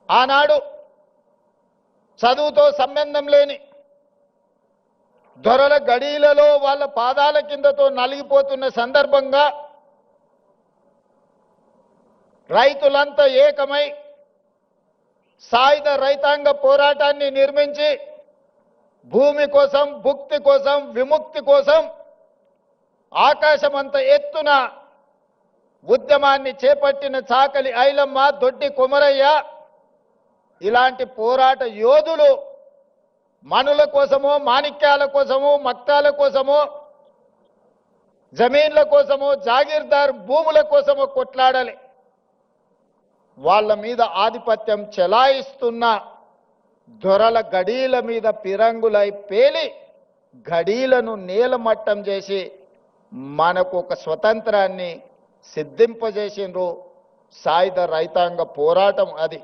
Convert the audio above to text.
ఆనాడు చదువుతో సంబంధం లేని దొరల గడీలలో వాళ్ళ పాదాల కిందతో నలిగిపోతున్న సందర్భంగా రైతులంతా ఏకమై సాయుధ రైతాంగ పోరాటాన్ని నిర్మించి భూమి కోసం, భుక్తి కోసం, విముక్తి కోసం ఆకాశమంత ఎత్తున ఉద్యమాన్ని చేపట్టిన చాకలి ఐలమ్మ, దొడ్డి కొమరయ్య ఇలాంటి పోరాట యోధులు మనుల కోసమో, మాణిక్యాల కోసమో, మక్తాల కోసమో, జమీన్ల కోసమో, జాగీర్దార్ భూముల కోసమో కొట్లాడాలి. వాళ్ళ మీద ఆధిపత్యం చెలాయిస్తున్న దొరల గడీల మీద పిరంగులై పేలి గడీలను నేలమట్టం చేసి మనకు ఒక స్వతంత్రాన్ని సిద్ధింపజేసిండ్రు. సాయుధ రైతాంగ పోరాటం అది.